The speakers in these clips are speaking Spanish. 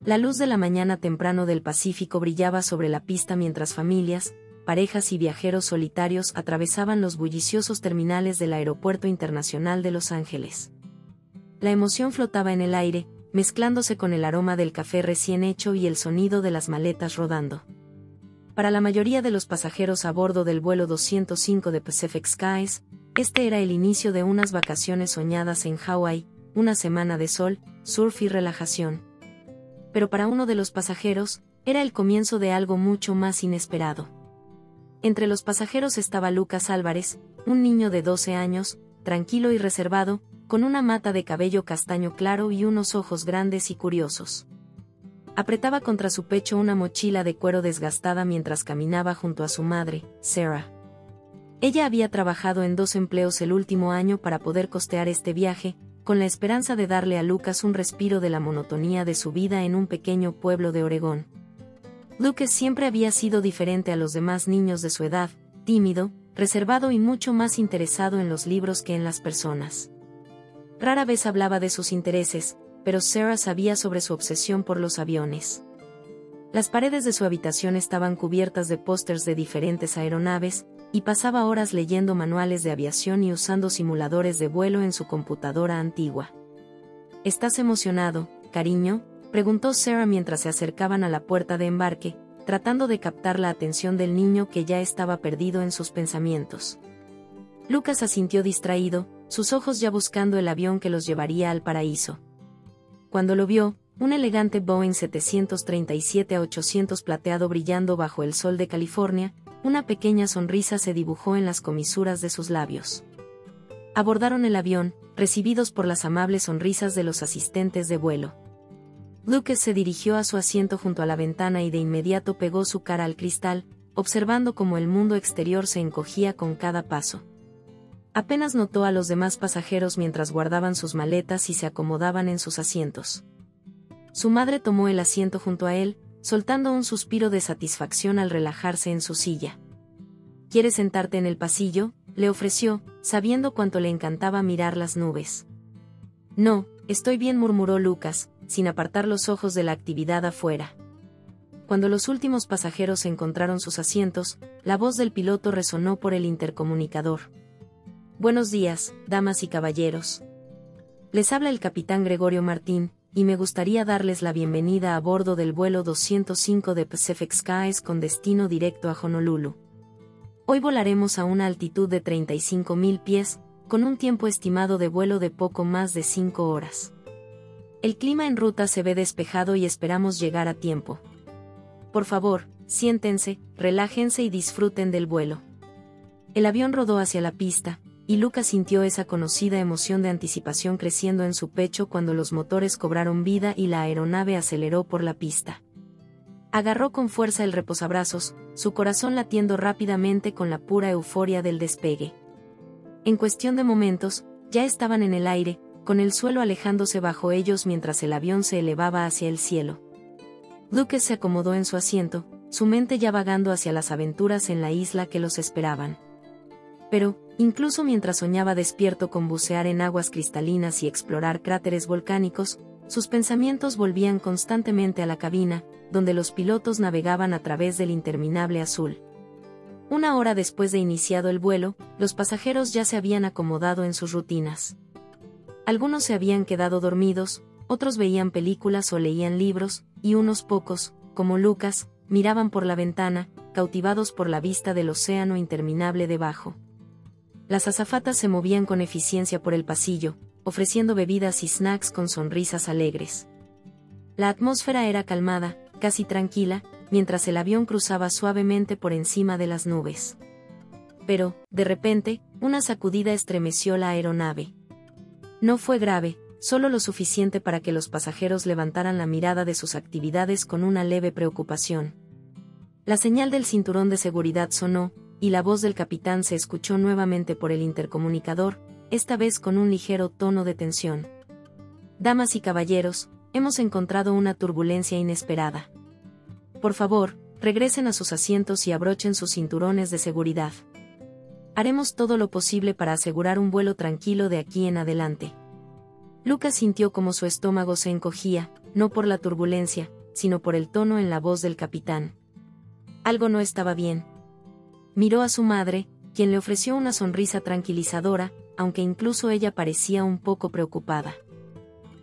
La luz de la mañana temprano del Pacífico brillaba sobre la pista mientras familias, parejas y viajeros solitarios atravesaban los bulliciosos terminales del Aeropuerto Internacional de Los Ángeles. La emoción flotaba en el aire, mezclándose con el aroma del café recién hecho y el sonido de las maletas rodando. Para la mayoría de los pasajeros a bordo del vuelo 205 de Pacific Skies, este era el inicio de unas vacaciones soñadas en Hawái, una semana de sol, surf y relajación. Pero para uno de los pasajeros, era el comienzo de algo mucho más inesperado. Entre los pasajeros estaba Lucas Álvarez, un niño de 12 años, tranquilo y reservado, con una mata de cabello castaño claro y unos ojos grandes y curiosos. Apretaba contra su pecho una mochila de cuero desgastada mientras caminaba junto a su madre, Sarah. Ella había trabajado en 2 empleos el último año para poder costear este viaje, con la esperanza de darle a Lucas un respiro de la monotonía de su vida en un pequeño pueblo de Oregón. Lucas siempre había sido diferente a los demás niños de su edad, tímido, reservado y mucho más interesado en los libros que en las personas. Rara vez hablaba de sus intereses, pero Sarah sabía sobre su obsesión por los aviones. Las paredes de su habitación estaban cubiertas de pósters de diferentes aeronaves, y pasaba horas leyendo manuales de aviación y usando simuladores de vuelo en su computadora antigua. ¿Estás emocionado, cariño?, preguntó Sarah mientras se acercaban a la puerta de embarque, tratando de captar la atención del niño que ya estaba perdido en sus pensamientos. Lucas asintió distraído, sus ojos ya buscando el avión que los llevaría al paraíso. Cuando lo vio, un elegante Boeing 737-800 plateado brillando bajo el sol de California, una pequeña sonrisa se dibujó en las comisuras de sus labios. Abordaron el avión, recibidos por las amables sonrisas de los asistentes de vuelo. Lucas se dirigió a su asiento junto a la ventana y de inmediato pegó su cara al cristal, observando cómo el mundo exterior se encogía con cada paso. Apenas notó a los demás pasajeros mientras guardaban sus maletas y se acomodaban en sus asientos. Su madre tomó el asiento junto a él, soltando un suspiro de satisfacción al relajarse en su silla. ¿Quieres sentarte en el pasillo?, le ofreció, sabiendo cuánto le encantaba mirar las nubes. No, estoy bien, murmuró Lucas, sin apartar los ojos de la actividad afuera. Cuando los últimos pasajeros encontraron sus asientos, la voz del piloto resonó por el intercomunicador. Buenos días, damas y caballeros. Les habla el capitán Gregorio Martín, y me gustaría darles la bienvenida a bordo del vuelo 205 de Pacific Skies con destino directo a Honolulu. Hoy volaremos a una altitud de 35.000 pies, con un tiempo estimado de vuelo de poco más de 5 horas. El clima en ruta se ve despejado y esperamos llegar a tiempo. Por favor, siéntense, relájense y disfruten del vuelo. El avión rodó hacia la pista, y Lucas sintió esa conocida emoción de anticipación creciendo en su pecho cuando los motores cobraron vida y la aeronave aceleró por la pista. Agarró con fuerza el reposabrazos, su corazón latiendo rápidamente con la pura euforia del despegue. En cuestión de momentos, ya estaban en el aire, con el suelo alejándose bajo ellos mientras el avión se elevaba hacia el cielo. Lucas se acomodó en su asiento, su mente ya vagando hacia las aventuras en la isla que los esperaban. Pero, incluso mientras soñaba despierto con bucear en aguas cristalinas y explorar cráteres volcánicos, sus pensamientos volvían constantemente a la cabina, donde los pilotos navegaban a través del interminable azul. 1 hora después de iniciado el vuelo, los pasajeros ya se habían acomodado en sus rutinas. Algunos se habían quedado dormidos, otros veían películas o leían libros, y unos pocos, como Lucas, miraban por la ventana, cautivados por la vista del océano interminable debajo. Las azafatas se movían con eficiencia por el pasillo, ofreciendo bebidas y snacks con sonrisas alegres. La atmósfera era calmada, casi tranquila, mientras el avión cruzaba suavemente por encima de las nubes. Pero, de repente, una sacudida estremeció la aeronave. No fue grave, solo lo suficiente para que los pasajeros levantaran la mirada de sus actividades con una leve preocupación. La señal del cinturón de seguridad sonó, y la voz del capitán se escuchó nuevamente por el intercomunicador, esta vez con un ligero tono de tensión. Damas y caballeros, hemos encontrado una turbulencia inesperada. Por favor, regresen a sus asientos y abrochen sus cinturones de seguridad. Haremos todo lo posible para asegurar un vuelo tranquilo de aquí en adelante. Lucas sintió como su estómago se encogía, no por la turbulencia, sino por el tono en la voz del capitán. Algo no estaba bien. Miró a su madre, quien le ofreció una sonrisa tranquilizadora, aunque incluso ella parecía un poco preocupada.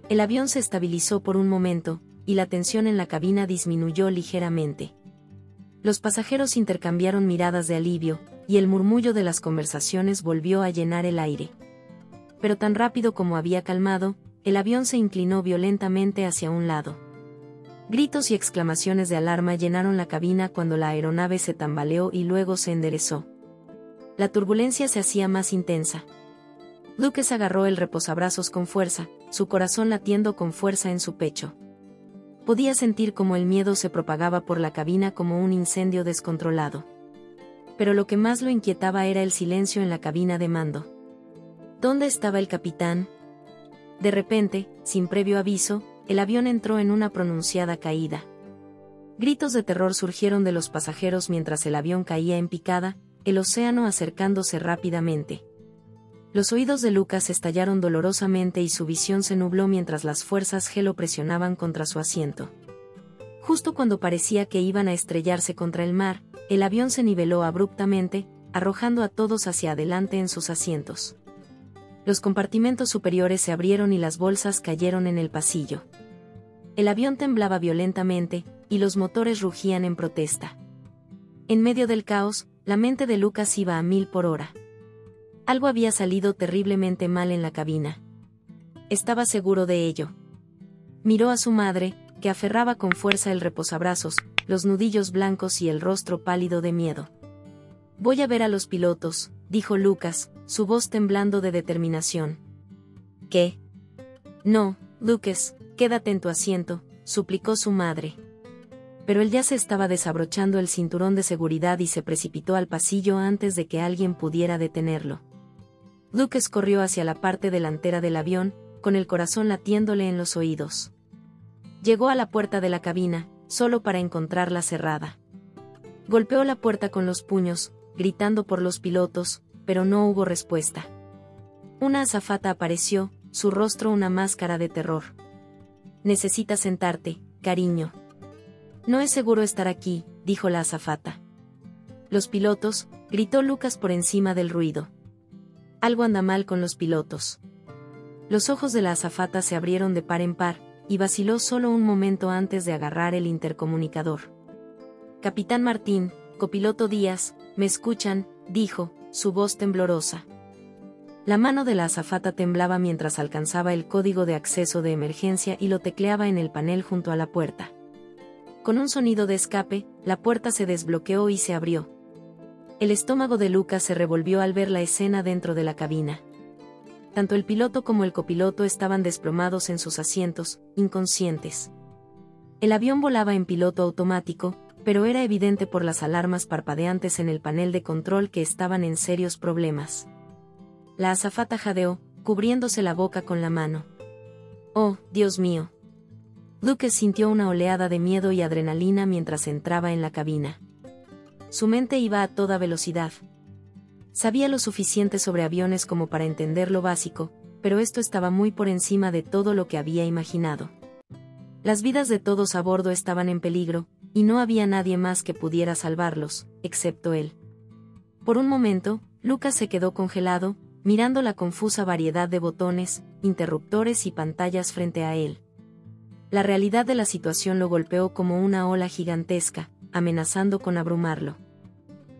El avión se estabilizó por un momento, y la tensión en la cabina disminuyó ligeramente. Los pasajeros intercambiaron miradas de alivio, y el murmullo de las conversaciones volvió a llenar el aire. Pero tan rápido como había calmado, el avión se inclinó violentamente hacia un lado. Gritos y exclamaciones de alarma llenaron la cabina cuando la aeronave se tambaleó y luego se enderezó. La turbulencia se hacía más intensa. Lucas agarró el reposabrazos con fuerza, su corazón latiendo con fuerza en su pecho. Podía sentir cómo el miedo se propagaba por la cabina como un incendio descontrolado. Pero lo que más lo inquietaba era el silencio en la cabina de mando. ¿Dónde estaba el capitán? De repente, sin previo aviso, el avión entró en una pronunciada caída. Gritos de terror surgieron de los pasajeros mientras el avión caía en picada, el océano acercándose rápidamente. Los oídos de Lucas estallaron dolorosamente y su visión se nubló mientras las fuerzas G lo presionaban contra su asiento. Justo cuando parecía que iban a estrellarse contra el mar, el avión se niveló abruptamente, arrojando a todos hacia adelante en sus asientos. Los compartimentos superiores se abrieron y las bolsas cayeron en el pasillo. El avión temblaba violentamente, y los motores rugían en protesta. En medio del caos, la mente de Lucas iba a 1000 por hora. Algo había salido terriblemente mal en la cabina. Estaba seguro de ello. Miró a su madre, que aferraba con fuerza el reposabrazos, los nudillos blancos y el rostro pálido de miedo. «Voy a ver a los pilotos», dijo Lucas, su voz temblando de determinación. «¿Qué?» «No, Lucas, quédate en tu asiento», suplicó su madre. Pero él ya se estaba desabrochando el cinturón de seguridad y se precipitó al pasillo antes de que alguien pudiera detenerlo. Lucas corrió hacia la parte delantera del avión, con el corazón latiéndole en los oídos. Llegó a la puerta de la cabina, solo para encontrarla cerrada. Golpeó la puerta con los puños, gritando por los pilotos, pero no hubo respuesta. Una azafata apareció, su rostro una máscara de terror. «Necesitas sentarte, cariño». «No es seguro estar aquí», dijo la azafata. «Los pilotos», gritó Lucas por encima del ruido. «Algo anda mal con los pilotos». Los ojos de la azafata se abrieron de par en par, y vaciló solo un momento antes de agarrar el intercomunicador. «Capitán Martín, copiloto Díaz, ¿me escuchan?», dijo, su voz temblorosa. La mano de la azafata temblaba mientras alcanzaba el código de acceso de emergencia y lo tecleaba en el panel junto a la puerta. Con un sonido de escape, la puerta se desbloqueó y se abrió. El estómago de Lucas se revolvió al ver la escena dentro de la cabina. Tanto el piloto como el copiloto estaban desplomados en sus asientos, inconscientes. El avión volaba en piloto automático, pero era evidente por las alarmas parpadeantes en el panel de control que estaban en serios problemas. La azafata jadeó, cubriéndose la boca con la mano. «Oh, Dios mío». Lucas sintió una oleada de miedo y adrenalina mientras entraba en la cabina. Su mente iba a toda velocidad. Sabía lo suficiente sobre aviones como para entender lo básico, pero esto estaba muy por encima de todo lo que había imaginado. Las vidas de todos a bordo estaban en peligro, y no había nadie más que pudiera salvarlos, excepto él. Por un momento, Lucas se quedó congelado, mirando la confusa variedad de botones, interruptores y pantallas frente a él. La realidad de la situación lo golpeó como una ola gigantesca, amenazando con abrumarlo.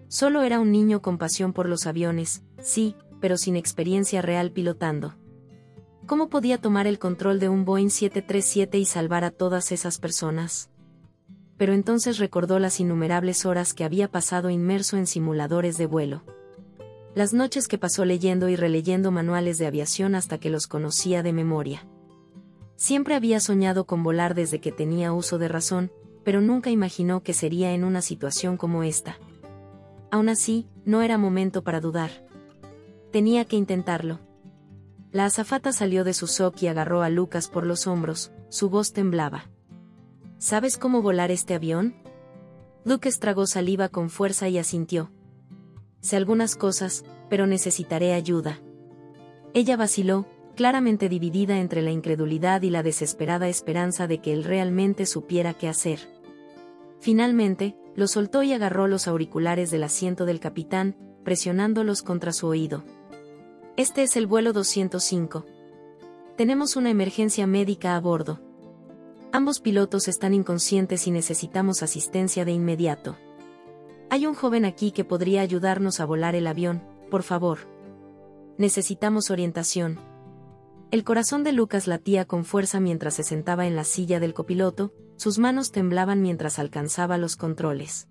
Solo era un niño con pasión por los aviones, sí, pero sin experiencia real pilotando. ¿Cómo podía tomar el control de un Boeing 737 y salvar a todas esas personas? Pero entonces recordó las innumerables horas que había pasado inmerso en simuladores de vuelo. Las noches que pasó leyendo y releyendo manuales de aviación hasta que los conocía de memoria. Siempre había soñado con volar desde que tenía uso de razón, pero nunca imaginó que sería en una situación como esta. Aún así, no era momento para dudar. Tenía que intentarlo. La azafata salió de su SOC y agarró a Lucas por los hombros, su voz temblaba. ¿Sabes cómo volar este avión? Lucas tragó saliva con fuerza y asintió. Sé algunas cosas, pero necesitaré ayuda. Ella vaciló, claramente dividida entre la incredulidad y la desesperada esperanza de que él realmente supiera qué hacer. Finalmente, lo soltó y agarró los auriculares del asiento del capitán, presionándolos contra su oído. Este es el vuelo 205. Tenemos una emergencia médica a bordo. Ambos pilotos están inconscientes y necesitamos asistencia de inmediato. Hay un joven aquí que podría ayudarnos a volar el avión, por favor. Necesitamos orientación. El corazón de Lucas latía con fuerza mientras se sentaba en la silla del copiloto, sus manos temblaban mientras alcanzaba los controles.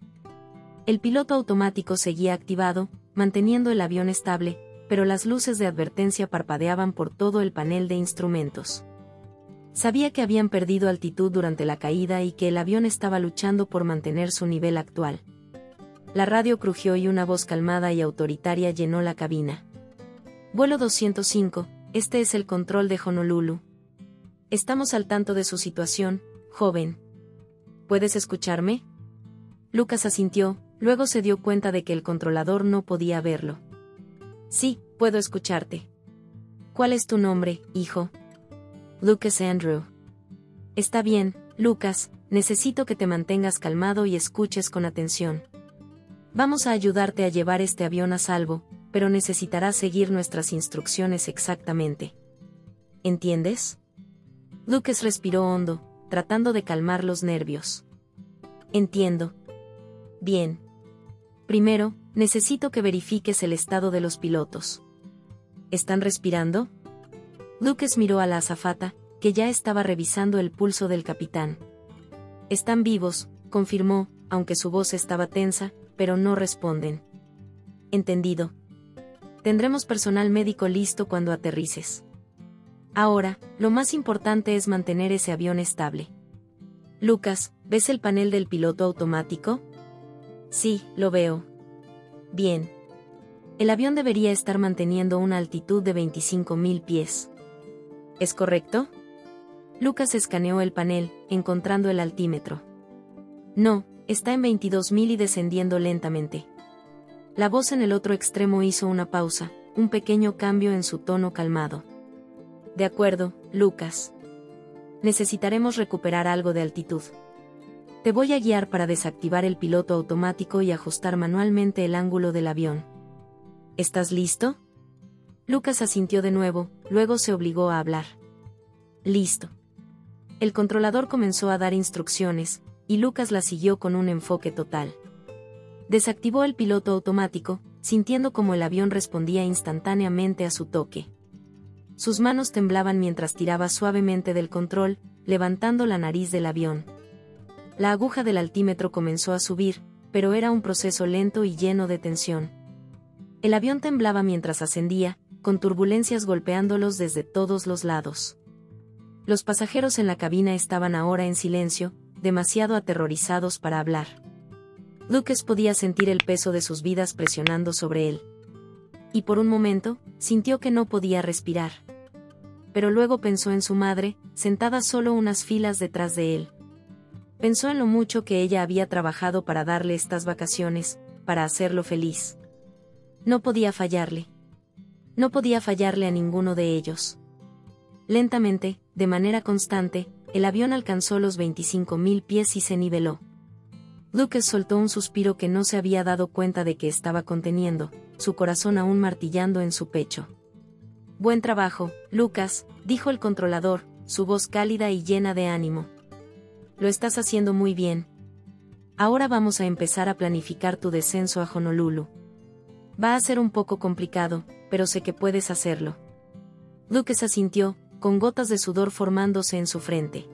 El piloto automático seguía activado, manteniendo el avión estable, pero las luces de advertencia parpadeaban por todo el panel de instrumentos. Sabía que habían perdido altitud durante la caída y que el avión estaba luchando por mantener su nivel actual. La radio crujió y una voz calmada y autoritaria llenó la cabina. Vuelo 205, este es el control de Honolulu. Estamos al tanto de su situación, joven. ¿Puedes escucharme? Lucas asintió, luego se dio cuenta de que el controlador no podía verlo. Sí, puedo escucharte. ¿Cuál es tu nombre, hijo? Lucas Andrew. Está bien, Lucas, necesito que te mantengas calmado y escuches con atención. Vamos a ayudarte a llevar este avión a salvo, pero necesitarás seguir nuestras instrucciones exactamente. ¿Entiendes? Lucas respiró hondo, tratando de calmar los nervios. Entiendo. Bien. Primero, necesito que verifiques el estado de los pilotos. ¿Están respirando? Lucas miró a la azafata, que ya estaba revisando el pulso del capitán. Están vivos, confirmó, aunque su voz estaba tensa, pero no responden. Entendido. Tendremos personal médico listo cuando aterrices. Ahora, lo más importante es mantener ese avión estable. Lucas, ¿ves el panel del piloto automático? Sí, lo veo. Bien. El avión debería estar manteniendo una altitud de 25.000 pies. ¿Es correcto? Lucas escaneó el panel, encontrando el altímetro. No, está en 22.000 y descendiendo lentamente. La voz en el otro extremo hizo una pausa, un pequeño cambio en su tono calmado. De acuerdo, Lucas. Necesitaremos recuperar algo de altitud. Te voy a guiar para desactivar el piloto automático y ajustar manualmente el ángulo del avión. ¿Estás listo? Lucas asintió de nuevo, luego se obligó a hablar. Listo. El controlador comenzó a dar instrucciones, y Lucas las siguió con un enfoque total. Desactivó el piloto automático, sintiendo como el avión respondía instantáneamente a su toque. Sus manos temblaban mientras tiraba suavemente del control, levantando la nariz del avión. La aguja del altímetro comenzó a subir, pero era un proceso lento y lleno de tensión. El avión temblaba mientras ascendía, con turbulencias golpeándolos desde todos los lados. Los pasajeros en la cabina estaban ahora en silencio, demasiado aterrorizados para hablar. Lucas podía sentir el peso de sus vidas presionando sobre él. Y por un momento, sintió que no podía respirar. Pero luego pensó en su madre, sentada solo unas filas detrás de él. Pensó en lo mucho que ella había trabajado para darle estas vacaciones, para hacerlo feliz. No podía fallarle. No podía fallarle a ninguno de ellos. Lentamente, de manera constante, el avión alcanzó los 25.000 pies y se niveló. Lucas soltó un suspiro que no se había dado cuenta de que estaba conteniendo, su corazón aún martillando en su pecho. Buen trabajo, Lucas, dijo el controlador, su voz cálida y llena de ánimo. Lo estás haciendo muy bien. Ahora vamos a empezar a planificar tu descenso a Honolulu. Va a ser un poco complicado, pero sé que puedes hacerlo. Lucas asintió, con gotas de sudor formándose en su frente.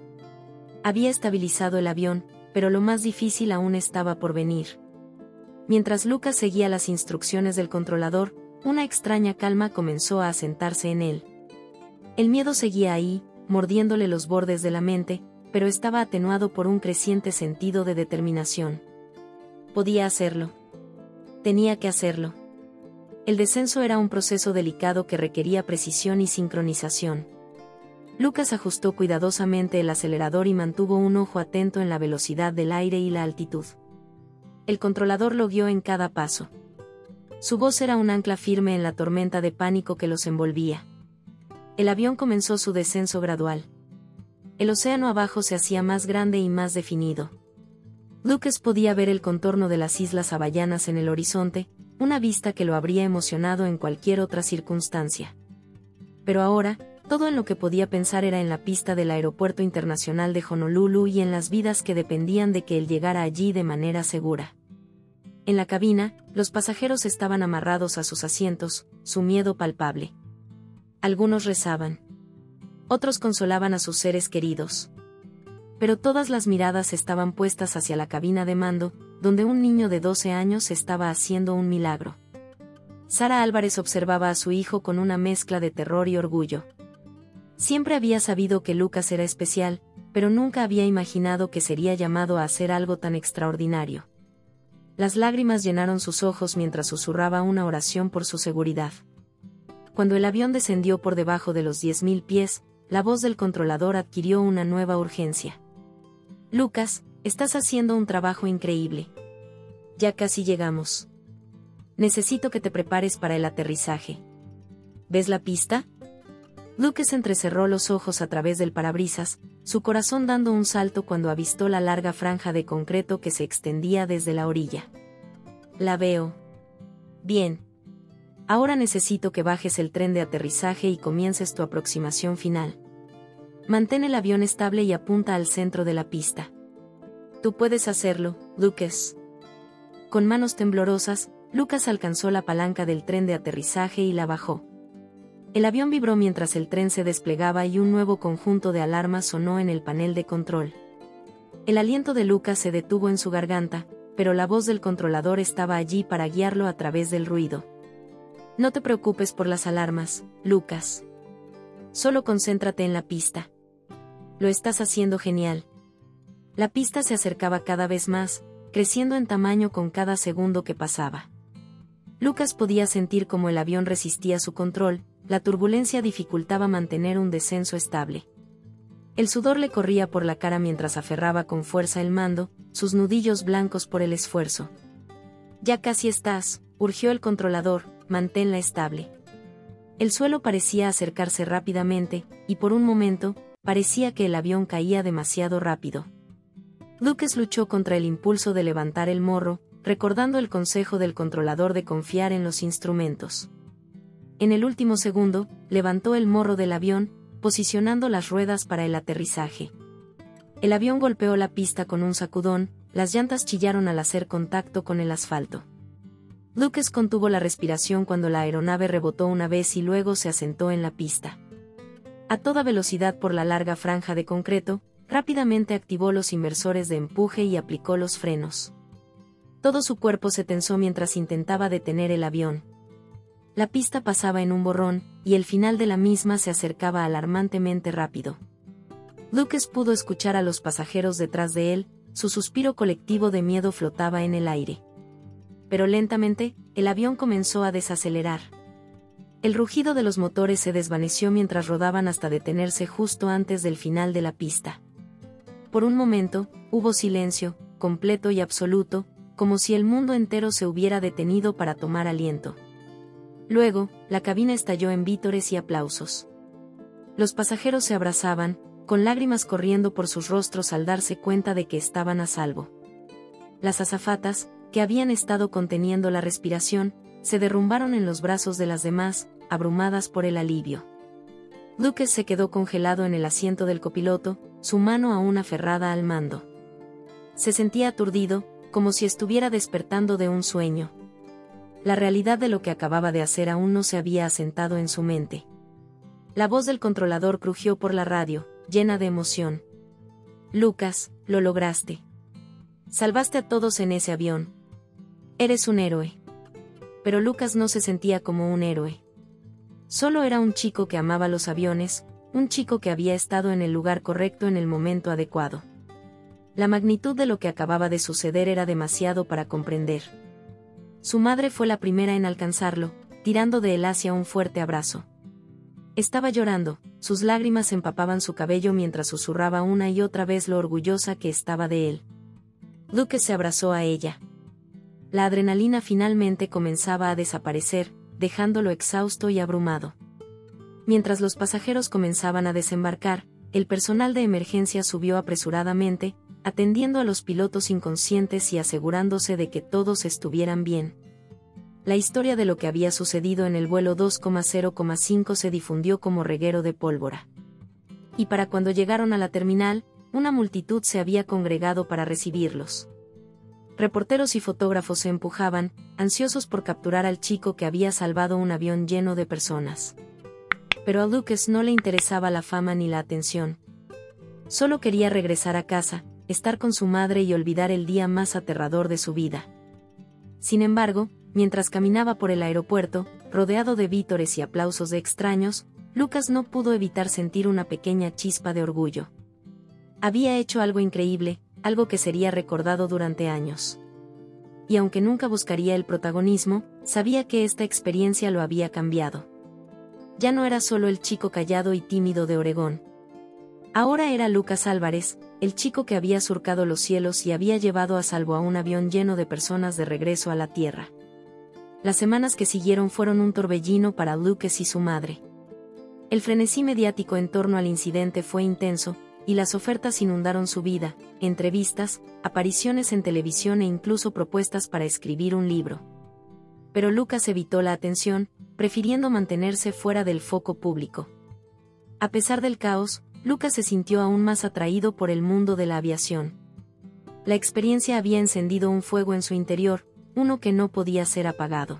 Había estabilizado el avión, pero lo más difícil aún estaba por venir. Mientras Lucas seguía las instrucciones del controlador, una extraña calma comenzó a asentarse en él. El miedo seguía ahí, mordiéndole los bordes de la mente, pero estaba atenuado por un creciente sentido de determinación. Podía hacerlo. Tenía que hacerlo. El descenso era un proceso delicado que requería precisión y sincronización. Lucas ajustó cuidadosamente el acelerador y mantuvo un ojo atento en la velocidad del aire y la altitud. El controlador lo guió en cada paso. Su voz era un ancla firme en la tormenta de pánico que los envolvía. El avión comenzó su descenso gradual. El océano abajo se hacía más grande y más definido. Lucas podía ver el contorno de las Islas Hawaianas en el horizonte, una vista que lo habría emocionado en cualquier otra circunstancia. Pero ahora, todo en lo que podía pensar era en la pista del Aeropuerto Internacional de Honolulu y en las vidas que dependían de que él llegara allí de manera segura. En la cabina, los pasajeros estaban amarrados a sus asientos, su miedo palpable. Algunos rezaban. Otros consolaban a sus seres queridos. Pero todas las miradas estaban puestas hacia la cabina de mando, donde un niño de 12 años estaba haciendo un milagro. Sara Álvarez observaba a su hijo con una mezcla de terror y orgullo. Siempre había sabido que Lucas era especial, pero nunca había imaginado que sería llamado a hacer algo tan extraordinario. Las lágrimas llenaron sus ojos mientras susurraba una oración por su seguridad. Cuando el avión descendió por debajo de los 10.000 pies, la voz del controlador adquirió una nueva urgencia. Lucas, estás haciendo un trabajo increíble. Ya casi llegamos. Necesito que te prepares para el aterrizaje. ¿Ves la pista? Lucas entrecerró los ojos a través del parabrisas, su corazón dando un salto cuando avistó la larga franja de concreto que se extendía desde la orilla. La veo. Bien. Ahora necesito que bajes el tren de aterrizaje y comiences tu aproximación final. Mantén el avión estable y apunta al centro de la pista. Tú puedes hacerlo, Lucas. Con manos temblorosas, Lucas alcanzó la palanca del tren de aterrizaje y la bajó. El avión vibró mientras el tren se desplegaba y un nuevo conjunto de alarmas sonó en el panel de control. El aliento de Lucas se detuvo en su garganta, pero la voz del controlador estaba allí para guiarlo a través del ruido. No te preocupes por las alarmas, Lucas. Solo concéntrate en la pista. Lo estás haciendo genial. La pista se acercaba cada vez más, creciendo en tamaño con cada segundo que pasaba. Lucas podía sentir cómo el avión resistía su control, la turbulencia dificultaba mantener un descenso estable. El sudor le corría por la cara mientras aferraba con fuerza el mando, sus nudillos blancos por el esfuerzo. Ya casi estás, urgió el controlador, manténla estable. El suelo parecía acercarse rápidamente, y por un momento, parecía que el avión caía demasiado rápido. Lucas luchó contra el impulso de levantar el morro, recordando el consejo del controlador de confiar en los instrumentos. En el último segundo, levantó el morro del avión, posicionando las ruedas para el aterrizaje. El avión golpeó la pista con un sacudón, las llantas chillaron al hacer contacto con el asfalto. Lucas contuvo la respiración cuando la aeronave rebotó una vez y luego se asentó en la pista. A toda velocidad por la larga franja de concreto, rápidamente activó los inversores de empuje y aplicó los frenos. Todo su cuerpo se tensó mientras intentaba detener el avión. La pista pasaba en un borrón, y el final de la misma se acercaba alarmantemente rápido. Lucas pudo escuchar a los pasajeros detrás de él, su suspiro colectivo de miedo flotaba en el aire. Pero lentamente, el avión comenzó a desacelerar. El rugido de los motores se desvaneció mientras rodaban hasta detenerse justo antes del final de la pista. Por un momento, hubo silencio, completo y absoluto, como si el mundo entero se hubiera detenido para tomar aliento. Luego, la cabina estalló en vítores y aplausos. Los pasajeros se abrazaban, con lágrimas corriendo por sus rostros al darse cuenta de que estaban a salvo. Las azafatas, que habían estado conteniendo la respiración, se derrumbaron en los brazos de las demás, abrumadas por el alivio. Lucas se quedó congelado en el asiento del copiloto, su mano aún aferrada al mando. Se sentía aturdido, como si estuviera despertando de un sueño. La realidad de lo que acababa de hacer aún no se había asentado en su mente. La voz del controlador crujió por la radio, llena de emoción. Lucas, lo lograste. Salvaste a todos en ese avión. Eres un héroe. Pero Lucas no se sentía como un héroe. Solo era un chico que amaba los aviones, un chico que había estado en el lugar correcto en el momento adecuado. La magnitud de lo que acababa de suceder era demasiado para comprender. Su madre fue la primera en alcanzarlo, tirando de él hacia un fuerte abrazo. Estaba llorando, sus lágrimas empapaban su cabello mientras susurraba una y otra vez lo orgullosa que estaba de él. Lucas se abrazó a ella. La adrenalina finalmente comenzaba a desaparecer, dejándolo exhausto y abrumado. Mientras los pasajeros comenzaban a desembarcar, el personal de emergencia subió apresuradamente, atendiendo a los pilotos inconscientes y asegurándose de que todos estuvieran bien. La historia de lo que había sucedido en el vuelo 2,0,5 se difundió como reguero de pólvora. Y para cuando llegaron a la terminal, una multitud se había congregado para recibirlos. Reporteros y fotógrafos se empujaban, ansiosos por capturar al chico que había salvado un avión lleno de personas. Pero a Lucas no le interesaba la fama ni la atención. Solo quería regresar a casa, estar con su madre y olvidar el día más aterrador de su vida. Sin embargo, mientras caminaba por el aeropuerto, rodeado de vítores y aplausos de extraños, Lucas no pudo evitar sentir una pequeña chispa de orgullo. Había hecho algo increíble, algo que sería recordado durante años. Y aunque nunca buscaría el protagonismo, sabía que esta experiencia lo había cambiado. Ya no era solo el chico callado y tímido de Oregón. Ahora era Lucas Álvarez, el chico que había surcado los cielos y había llevado a salvo a un avión lleno de personas de regreso a la Tierra. Las semanas que siguieron fueron un torbellino para Lucas y su madre. El frenesí mediático en torno al incidente fue intenso, y las ofertas inundaron su vida, entrevistas, apariciones en televisión e incluso propuestas para escribir un libro. Pero Lucas evitó la atención, prefiriendo mantenerse fuera del foco público. A pesar del caos, Lucas se sintió aún más atraído por el mundo de la aviación. La experiencia había encendido un fuego en su interior, uno que no podía ser apagado.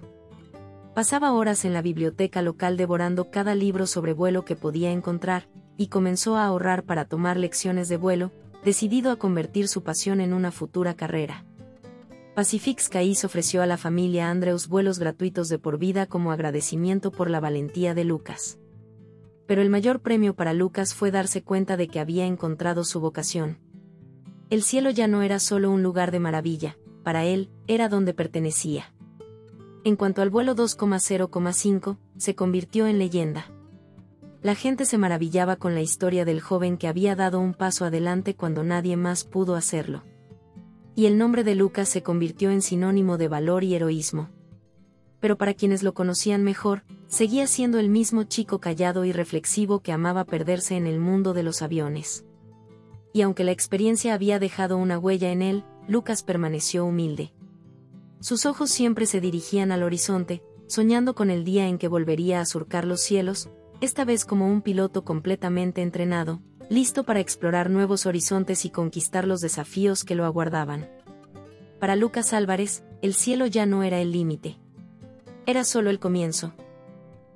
Pasaba horas en la biblioteca local devorando cada libro sobre vuelo que podía encontrar, y comenzó a ahorrar para tomar lecciones de vuelo, decidido a convertir su pasión en una futura carrera. Pacific Skies ofreció a la familia Andrews vuelos gratuitos de por vida como agradecimiento por la valentía de Lucas. Pero el mayor premio para Lucas fue darse cuenta de que había encontrado su vocación. El cielo ya no era solo un lugar de maravilla, para él, era donde pertenecía. En cuanto al vuelo 2,0,5, se convirtió en leyenda. La gente se maravillaba con la historia del joven que había dado un paso adelante cuando nadie más pudo hacerlo. Y el nombre de Lucas se convirtió en sinónimo de valor y heroísmo. Pero para quienes lo conocían mejor, seguía siendo el mismo chico callado y reflexivo que amaba perderse en el mundo de los aviones. Y aunque la experiencia había dejado una huella en él, Lucas permaneció humilde. Sus ojos siempre se dirigían al horizonte, soñando con el día en que volvería a surcar los cielos, esta vez como un piloto completamente entrenado, listo para explorar nuevos horizontes y conquistar los desafíos que lo aguardaban. Para Lucas Álvarez, el cielo ya no era el límite. Era solo el comienzo.